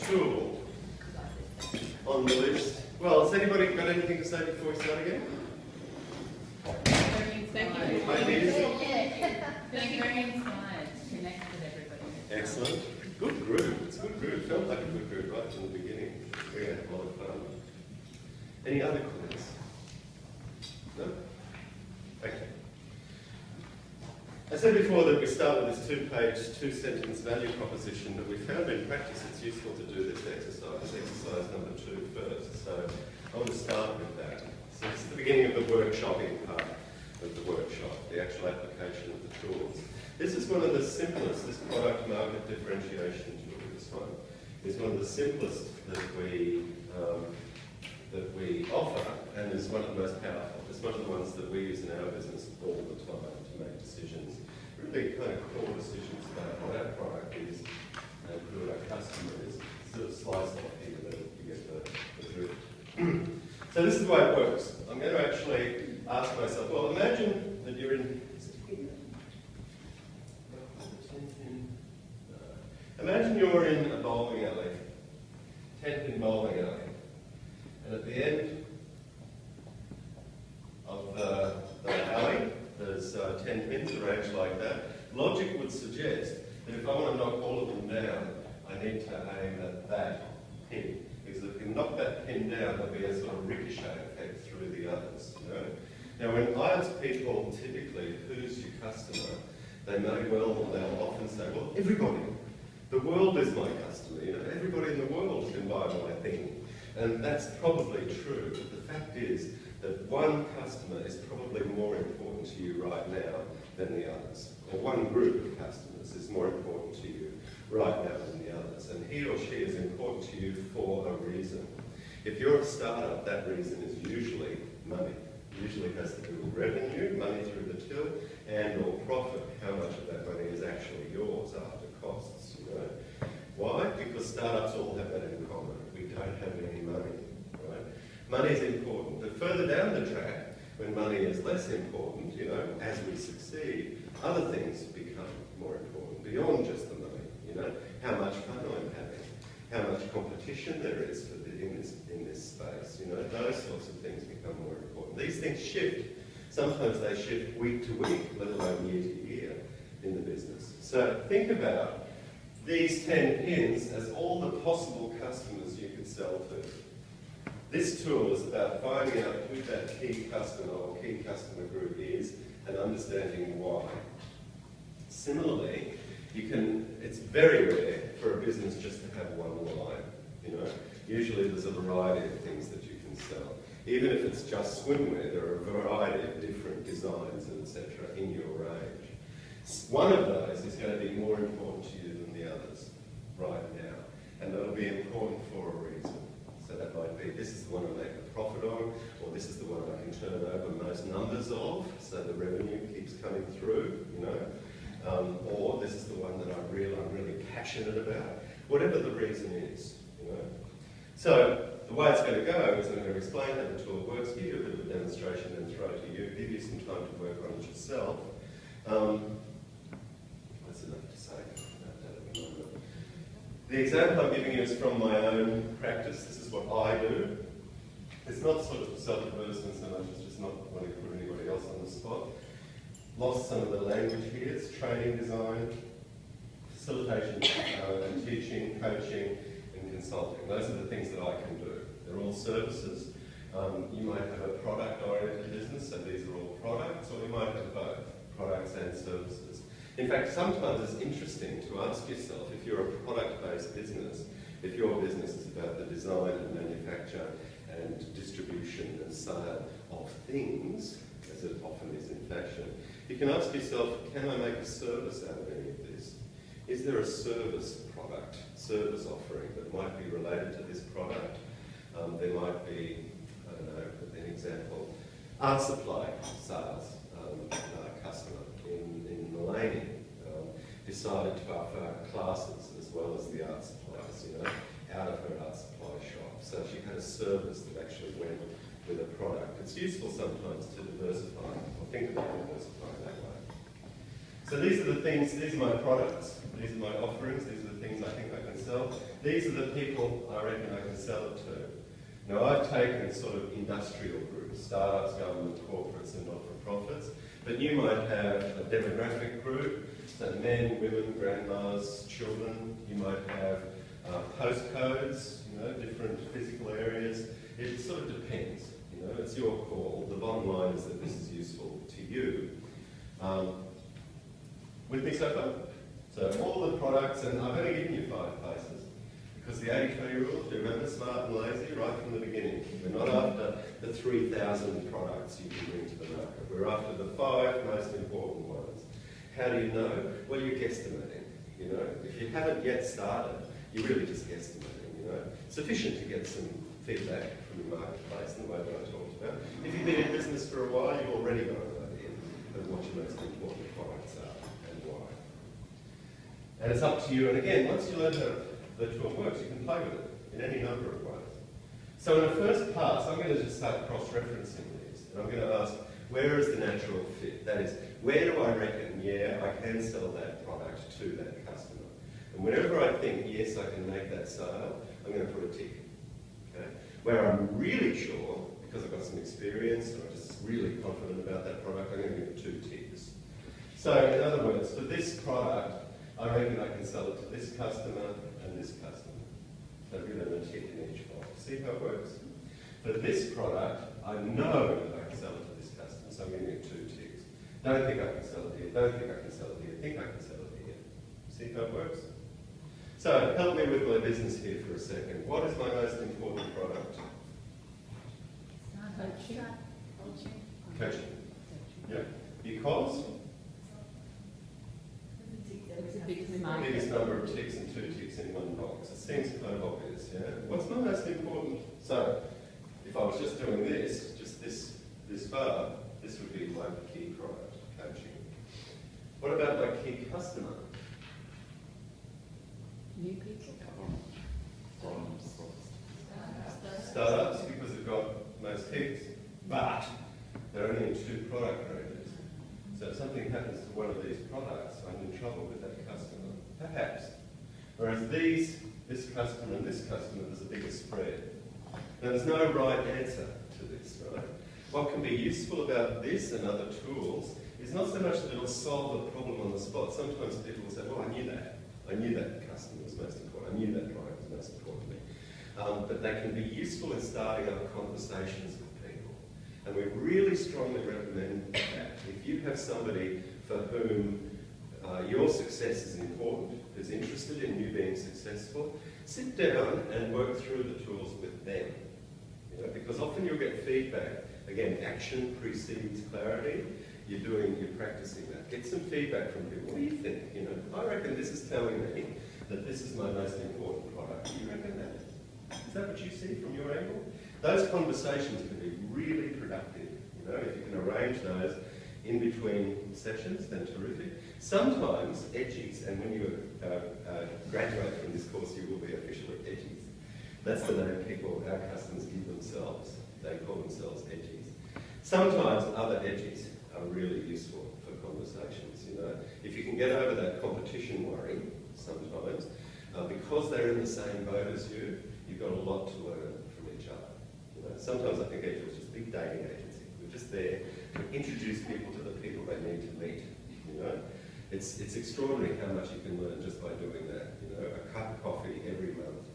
tool on the list. Well, has anybody got anything to say before we start again? Thank you. Very inspired to connect with everybody. Excellent. Good group. It's a good group. Felt like a good group right from the beginning. We had a lot of fun. Any other comments? No? Okay. I said before that we start with this two-page, two-sentence value proposition, but we found in practice it's useful to do this exercise number 2 first. So I want to start with that. So this is the beginning of the workshopping part of the workshop, the actual application of the tools. This is one of the simplest, this product market differentiation tool, this one, is one of the simplest that we offer, and is one of the most powerful. It's one of the ones that we use in our business all the time to make decisions, really kind of core decisions about what our product is and who our customer is. Sort of slice off here that you get the drift. So this is the way it works. I'm going to actually ask myself, well, imagine that you're in... Imagine you're in a bowling alley, 10-pin bowling alley, and at the end of the alley, there's 10 pins arranged like that. Logic would suggest that if I want to knock all of them down, I need to aim at that pin. Because if you knock that pin down, there'll be a sort of ricochet effect through the others. You know? Now, when I ask people typically, who's your customer, they may well, they'll often say, well, everybody. The world is my customer. You know, everybody in the world can buy my thing. And that's probably true, but the fact is that one customer is probably more important to you right now than the others. Or one group of customers is more important to you right now than the others. And he or she is important to you for a reason. If you're a startup, that reason is usually money. Usually has to do with revenue, money through the till, and or profit. How much of that money is actually yours after costs, you know? Why? Because startups all have that in common. We don't have any money, right? Money is important, but further down the track, when money is less important, you know, as we succeed, other things become more important beyond just the money, you know? How much fun I'm having, how much competition there is in this space, you know? Those sorts of things become more important. These things shift. Sometimes they shift week to week, let alone year to year in the business. So think about these 10 pins as all the possible customers you could sell to. This tool is about finding out who that key customer or key customer group is and understanding why. Similarly, it's very rare for a business just to have one line, you know. Usually there's a variety of things that you can sell. Even if it's just swimwear, there are a variety of different designs and etc. in your range. One of those is going to be more important to you than the others right now, and that'll be important for a reason. So that might be, this is the one I make a profit on, or this is the one I can turn over most numbers of, so the revenue keeps coming through, you know, or this is the one that I'm really passionate about, whatever the reason is, you know. So the way it's going to go is I'm going to explain how the tool works, give you a bit of a demonstration, then throw it to you, give you some time to work on it yourself. That's enough to say about that at the moment. The example I'm giving you is from my own practice. This is what I do. It's not sort of self-advertisement so much, it's just not wanting to put anybody else on the spot. Lost some of the language here. It's training design, facilitation and teaching, coaching, and consulting. Those are the things that I can do. They're all services. You might have a product-oriented business, so these are all products, or you might have both, products and services. In fact, sometimes it's interesting to ask yourself, if you're a product-based business, if your business is about the design and manufacture and distribution and sale of things, as it often is in fashion, you can ask yourself, can I make a service out of any of this? Is there a service product, service offering that might be related to this product? There might be, I don't know, an example, art supply sales. Customer in Mulaney decided to offer classes as well as the art supplies, you know, out of her art supply shop. So she had a service that actually went with a product. It's useful sometimes to diversify, or think about diversifying that way. So these are the things, these are my products, these are my offerings, these are the things I think I can sell. These are the people I reckon I can sell it to. Now I've taken sort of industrial groups, startups, government, corporates and not-for-profits, but you might have a demographic group, so men, women, grandmas, children. You might have postcodes, different physical areas. It sort of depends, it's your call. The bottom line is that this is useful to you. With me so far? So all the products, and I've only given you 5 places, because the 80-20 rule, if you remember, smart and lazy, right from the beginning. We're not after the 3,000 products you can bring to the market. We're after the 5 most important ones. How do you know? Well, you're guesstimating, If you haven't yet started, you're really just guesstimating, Sufficient to get some feedback from the marketplace in the way that I talked about. If you've been in business for a while, you've already got an idea of what your most important products are and why. And it's up to you, and again, once you learn how the tool works, you can play with it in any number of ways. So in a first pass, I'm going to just start cross-referencing these, and I'm going to ask, where is the natural fit? That is, where do I reckon, yeah, I can sell that product to that customer? And whenever I think, yes, I can make that sale, I'm going to put a tick. Okay? Where I'm really sure, because I've got some experience, and I'm just really confident about that product, I'm going to give it 2 ticks. So in other words, for this product, I reckon I can sell it to this customer and this customer. So give them a tick in each box. See how it works? For this product, I know that I can sell it to this customer, so I'm giving it 2 ticks. Don't think I can sell it here, don't think I can sell it here, think I can sell it here. See how it works? So help me with my business here for a second. What is my most important product? Coaching. Yeah. Because? It's the biggest Biggest number of ticks and 2 ticks in one box. It seems kind of obvious, yeah? What's my most important? So, if I was just doing this, just this far, this would be my key product, coaching. What about my key customer? New people. Startups, because they've got most ticks, but they're only in 2 product ranges. So if something happens to one of these products, I'm in trouble with that customer, perhaps. Whereas this customer and this customer, there's a bigger spread. Now there's no right answer to this, right? What can be useful about this and other tools is not so much that it'll solve the problem on the spot. Sometimes people will say, well, I knew that. I knew that customer was most important. I knew that product was most important to me. But they can be useful in starting up conversations with people. And we really strongly recommend that. If you have somebody for whom your success is important, who's interested in you being successful, sit down and work through the tools with them. Because often you'll get feedback. Again, action precedes clarity. You're practicing that. Get some feedback from people. What do you think? I reckon this is telling me that this is my most important product. Do you reckon that? Is that what you see from your angle? Those conversations can be really productive. If you can arrange those in between sessions, then terrific. Sometimes edgies, and when you graduate from this course, you will be officially edgies. That's the name our customers give themselves. They call themselves edgies. Sometimes other edgies are really useful for conversations. If you can get over that competition worry, sometimes, because they're in the same boat as you, you've got a lot to learn from each other. Sometimes I think Edge was just a big dating agency. We're just there to introduce people to the people they need to meet. It's extraordinary how much you can learn just by doing that. A cup of coffee every month,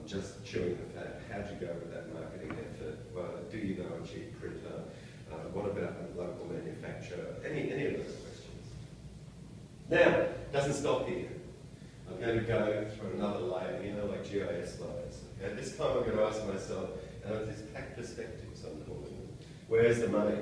just chewing the fat. How'd you go with that marketing effort? Well, do you know a cheap printer? What about a local manufacturer? Any of those questions. Now, it doesn't stop here. I'm going to go through another layer, like GIS layers. Okay? This time I'm going to ask myself, and these pack perspectives I'm calling them, where's the money?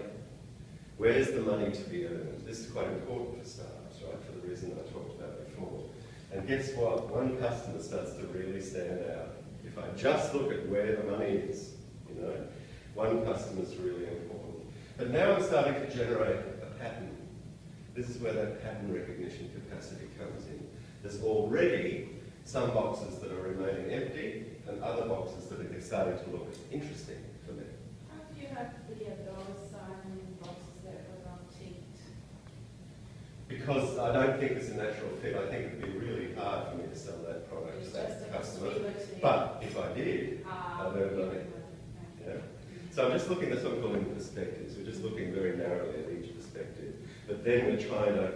Where's the money to be earned? This is quite important for startups, right, for the reason I talked about before. And guess what? One customer starts to really stand out. If I just look at where the money is, one customer is really important. But now I'm starting to generate a pattern. This is where that pattern recognition capacity comes in. There's already some boxes that are remaining empty and other boxes that are starting to look interesting for me. How do you have the dollar sign boxes that are not ticked? Because I don't think it's a natural fit. I think it would be really hard for me to sell to. But if I did, I'd earn money. Yeah. So I'm just looking, that's what I'm calling perspectives. We're just looking very narrowly at each perspective. But then we're trying to,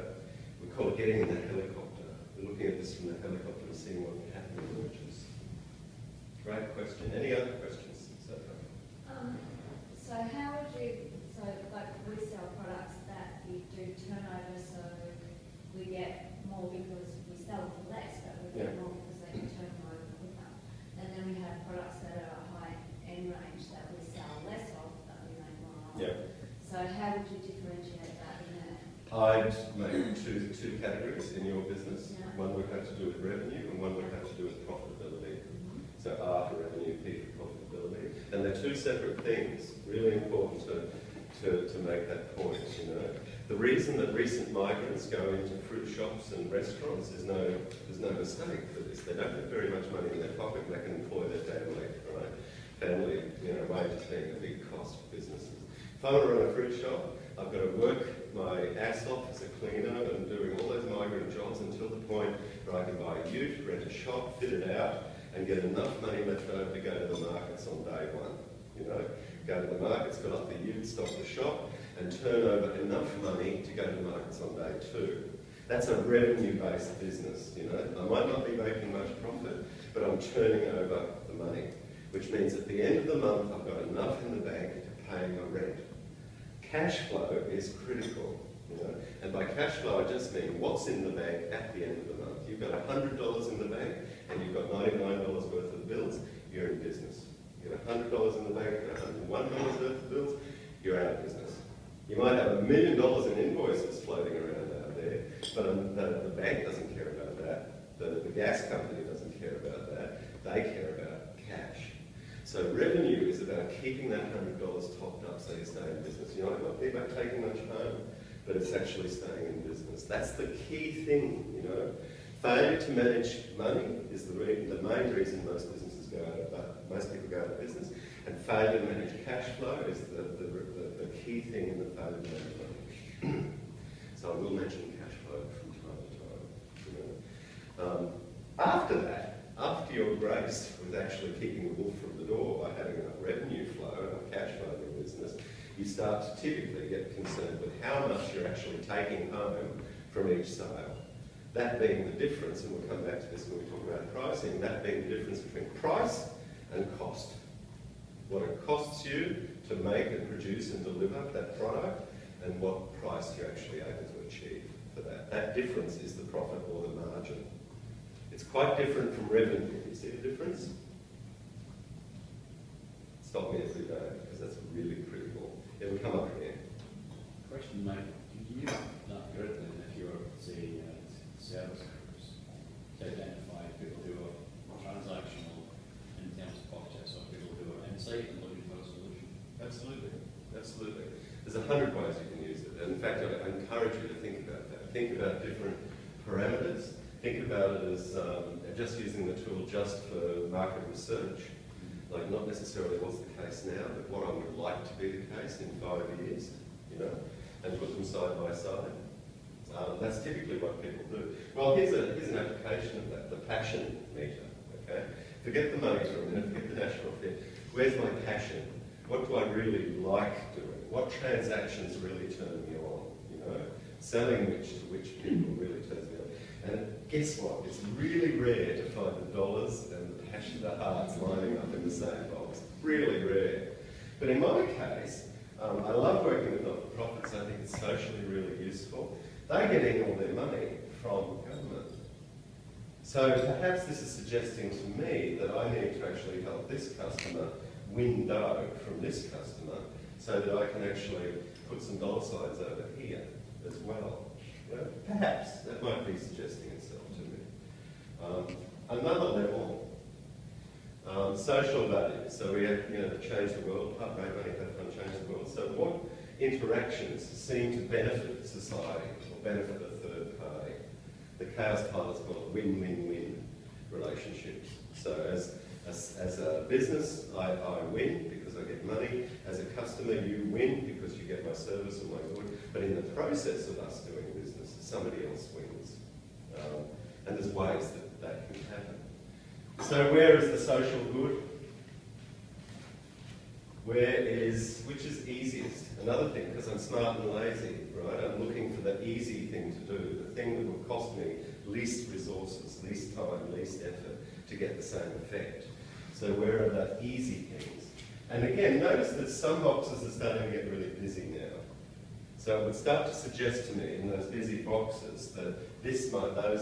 we call it getting in the helicopter. We're looking at this from the helicopter and seeing what happens emerges. Great question. Any other questions so far? So how would you, so like we sell products that we do turnover, so we get more because we sell for less, but we get more because they can turn over quicker. And then we have products that are high end range that we sell less of, but we make more of. Yeah. So how would you differentiate that in that? I'd make two categories in your business. Yeah. One would have to do with revenue and one would have to do with profitability. So R for revenue, P for profitability. And they're two separate things. Really important to make that point, you know. The reason that recent migrants go into fruit shops and restaurants is there's no mistake for this. They don't have very much money in their pocket and they can employ their family, right? Family, you know, wages being a big cost for businesses. If I want to run a fruit shop, I've got to work my ass off as a cleaner and doing all those migrant jobs until the point where I can buy a ute, rent a shop, fit it out, and get enough money left over to go to the markets on day one. You know, go to the markets, fill up the ute, stock the shop, and turn over enough money to go to the markets on day two. That's a revenue-based business, you know. I might not be making much profit, but I'm turning over the money, which means at the end of the month, I've got enough in the bank to pay my rent. Cash flow is critical, you know. And by cash flow, I just mean what's in the bank at the end of the month. You've got $100 in the bank, and you've got $99 worth of bills, you're in business. You've got $100 in the bank, you've got $101 worth of bills, you're out of business. You might have $1 million in invoices floating around out there, but the bank doesn't care about that. The gas company doesn't care about that. They care about cash. So revenue is about keeping that $100 topped up so you stay in business. You might not be about taking much home, but it's actually staying in business. That's the key thing, you know. Failure to manage money is the main reason most businesses go out, most people go out of business, and failure to manage cash flow is the key thing in the failure to manage money. So I will mention cash flow from time to time. You know. After that, after you're graced with actually keeping the wolf from the door by having enough revenue flow, enough cash flow in your business, you start to typically get concerned with how much you're actually taking home from each sale. That being the difference, and we'll come back to this when we talk about pricing, that being the difference between price and cost. What it costs you to make and produce and deliver that product, and what price you're actually able to achieve for that. That difference is the profit or the margin. It's quite different from revenue. You see the difference? Stop me if you don't, because that's really critical. It will come up here. Question, mate. Can you algorithm if you're, say, sales groups to identify people who are transactional in terms of purchase or people who are insight and looking for a solution? Absolutely, absolutely. There's 100 ways you can use it. And in fact, I encourage you to think about that. Think about different parameters. Think about it as just using the tool just for market research. Like not necessarily what's the case now, but what I would like to be the case in 5 years, you know, and put them side by side. That's typically what people do. Well, here's an application of that, the passion meter, okay? Forget the money for a minute, forget the national fit. Where's my passion? What do I really like doing? What transactions really turn me on, you know? Selling which people really turns me on. And guess what? It's really rare to find the dollars and the passion, the hearts lining up in the same box. Really rare. But in my case, I love working with not-for-profits. I think it's socially really useful. They're getting all their money from government. So perhaps this is suggesting to me that I need to actually help this customer win dough from this customer so that I can actually put some dollar signs over here as well. Well, perhaps that might be suggesting itself to me. Another level, social values. So we have, you know, the change the world part, make money, have fun, change the world. So what interactions seem to benefit society or benefit a third party? The chaos pilots call it win-win-win relationships. So as a business, I win because I get money. As a customer, you win because you get my service or my good. But in the process of us doing business, somebody else wins. And there's ways that can happen. So where is the social good? Which is easiest? Another thing, because I'm smart and lazy, right? I'm looking for the easy thing to do, the thing that will cost me least resources, least time, least effort to get the same effect. So where are the easy things? And again, notice that some boxes are starting to get really busy now. So it would start to suggest to me in those busy boxes that those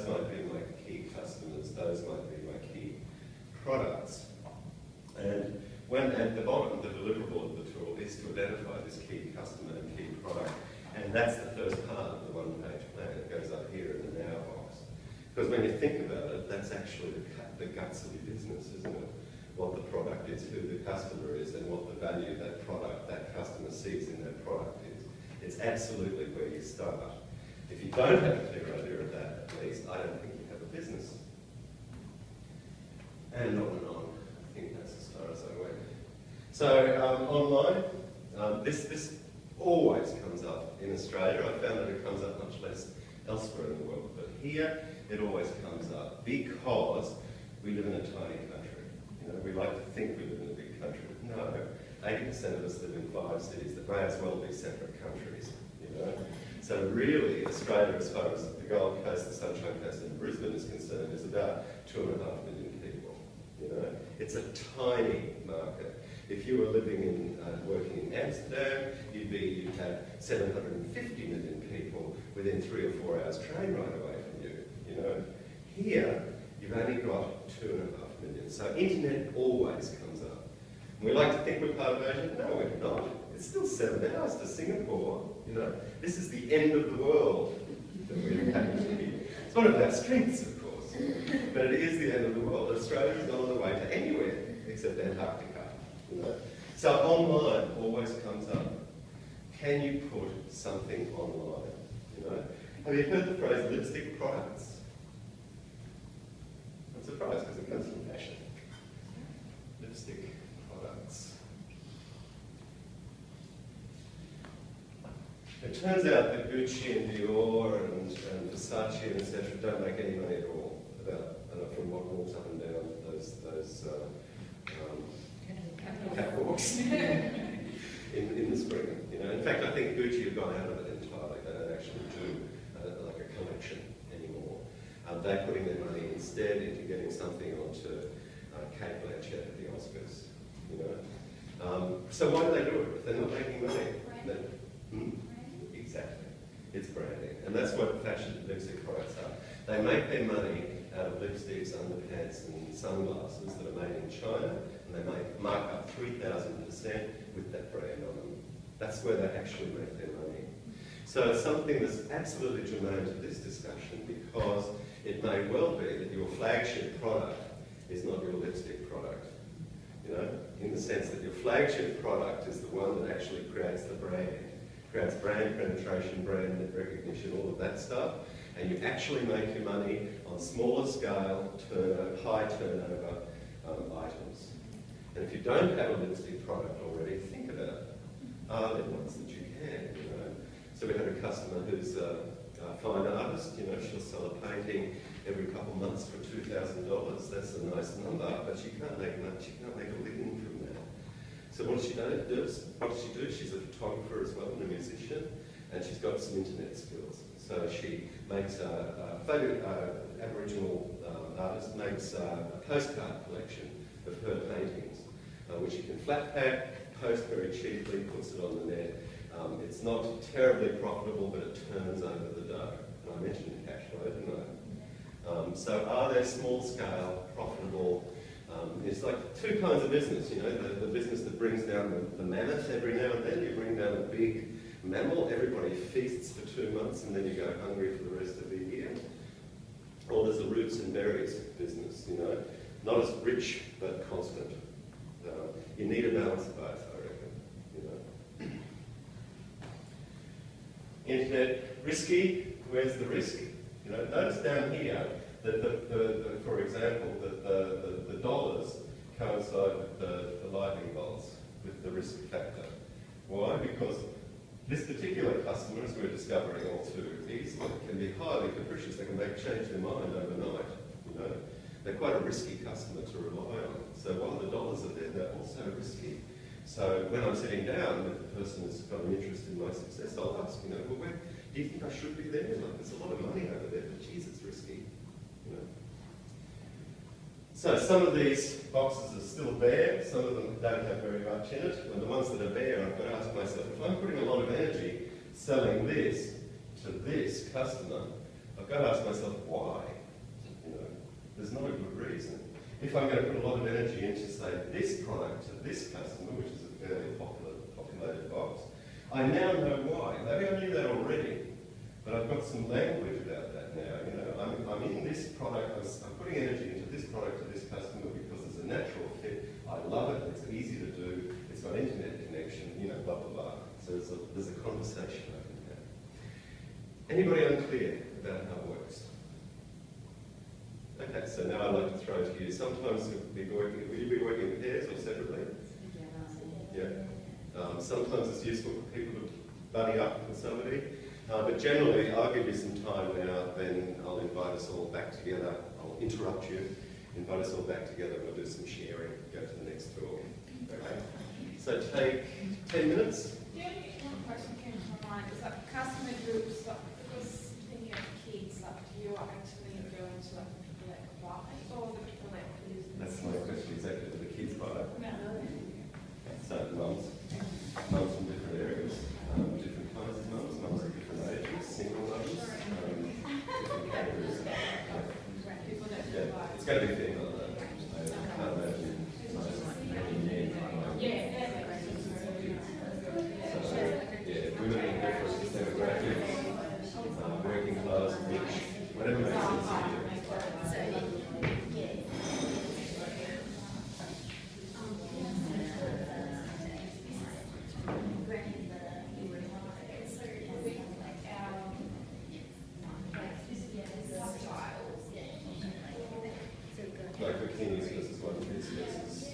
might be my key customers, those might be my key products. And when at the bottom, the deliverable of the tool is to identify this key customer and key product. And that's the first part of the one-page plan. It goes up here in the now box. Because when you think about it, that's actually the guts of your business, isn't it? What the product is, who the customer is, and what the value that product, that customer sees in that product is. It's absolutely where you start. If you don't have a clear idea of that, at least, I don't think you have a business. And on and on. I think that's as far as I went. So online, this always comes up in Australia. I found that it comes up much less elsewhere in the world. But here, it always comes up because we live in a tiny country. You know, we like to think we live in a big country. No, 80% of us live in 5 cities that may as well be separate countries, you know. So really, Australia, as far as the Gold Coast, the Sunshine Coast and Brisbane is concerned, is about 2.5 million people, you know. It's a tiny market. If you were living in, working in Amsterdam, you'd have 750 million people within 3 or 4 hours train ride away from you, you know. Here, you've only got 2.5 million. So internet always comes up. And we like to think we're part of Asia. No, we're not. It's still 7 hours to Singapore, you know. This is the end of the world that we're happy to be. It's one of our strengths, of course. But it is the end of the world. Australia's not on the way to anywhere except Antarctica. You know? So online always comes up. Can you put something online? You know? Have you heard the phrase lipstick products? I'm surprised because it comes from fashion. Lipstick products. It turns out that Gucci and Dior and Versace and etc. don't make any money at all from what walks up and down those catwalks in the spring. You know, in fact, I think Gucci have gone out of it entirely. They don't actually do like a collection anymore. They're putting their money instead into getting something onto Kate Blanchett at the Oscars. You know, so why do they do it if they're not making money? Exactly, it's branding, and that's what fashion lipstick products are. They make their money out of lipsticks, underpants, and sunglasses that are made in China, and they mark up 3,000% with that brand on them. That's where they actually make their money. So it's something that's absolutely germane to this discussion because it may well be that your flagship product is not your lipstick product. You know, in the sense that your flagship product is the one that actually creates the brand, creates brand penetration, brand recognition, all of that stuff, and you actually make your money on smaller scale, high turnover items. And if you don't have a lipstick product already, think about it. Are there ones that you can, you know? So we have a customer who's a fine artist, you know, she'll sell a painting every couple of months for $2,000. That's a nice number, but she can't make much, she can't make a living from that. So what does she do? She's a photographer as well and a musician, and she's got some internet skills. So she makes Aboriginal artist makes a postcard collection of her paintings, which you can flat pack, post very cheaply, puts it on the net. It's not terribly profitable, but it turns over the dough. And I mentioned cash flow, didn't I? So are there small scale, profitable, it's like two kinds of business, you know, the business that brings down the mammoth every now and then, you bring down a big mammal, everybody feasts for 2 months and then you go hungry for the rest of the year. Or there's the roots and berries business, you know, not as rich but constant. You need a balance of both, I reckon, you know. Internet, risky, where's the risk? You know, notice down here that, for example, that the dollars coincide with the lightning bolts, with the risk factor. Why? Because this particular customer, as we're discovering all too easily, can be highly capricious. They can change their mind overnight, you know. they're quite a risky customer to rely on. So while the dollars are there, they're also risky. So when I'm sitting down with the person who's got an interest in my success, I'll ask, you know, well, where, do you think I should be there? Like, there's a lot of money over there, but geez, it's risky. You know? So some of these boxes are still bare, some of them don't have very much in it. And the ones that are bare, I've got to ask myself, if I'm putting a lot of energy selling this to this customer, I've got to ask myself, why? You know, there's not a good reason. If I'm going to put a lot of energy into, say, this product to this customer, which is a fairly populated box, I now know why. Maybe I knew that already, but I've got some language about that now. You know, I'm in this product, I'm putting energy into this product to this customer because it's a natural fit. I love it, it's easy to do, it's got internet connection, you know, blah, blah, blah. So there's a conversation I can have. Anybody unclear about how it works? Okay, so now I'd like to throw to you. Sometimes will you be working in pairs or separately? Yeah. Sometimes it's useful for people to buddy up with somebody. But generally, I'll give you some time now, then I'll invite us all back together. I'll interrupt you, invite us all back together, and we'll do some sharing, go to the next talk. Okay? So take 10 minutes. The only one question came to my mind is like customer groups, like, because thinking of kids, like, do you actually go into like the people that buy or the people that use the That's my question exactly. Do the kids buy it? No. So mums from different areas, different kinds of mums of different ages, single mums, different categories. People that Yeah, buy. it's going to be female though. I can't imagine many men buying. Yeah, that makes sense. So, yeah, women in different demographics, working class, rich, whatever makes sense to you. Like bikinis versus one piece versus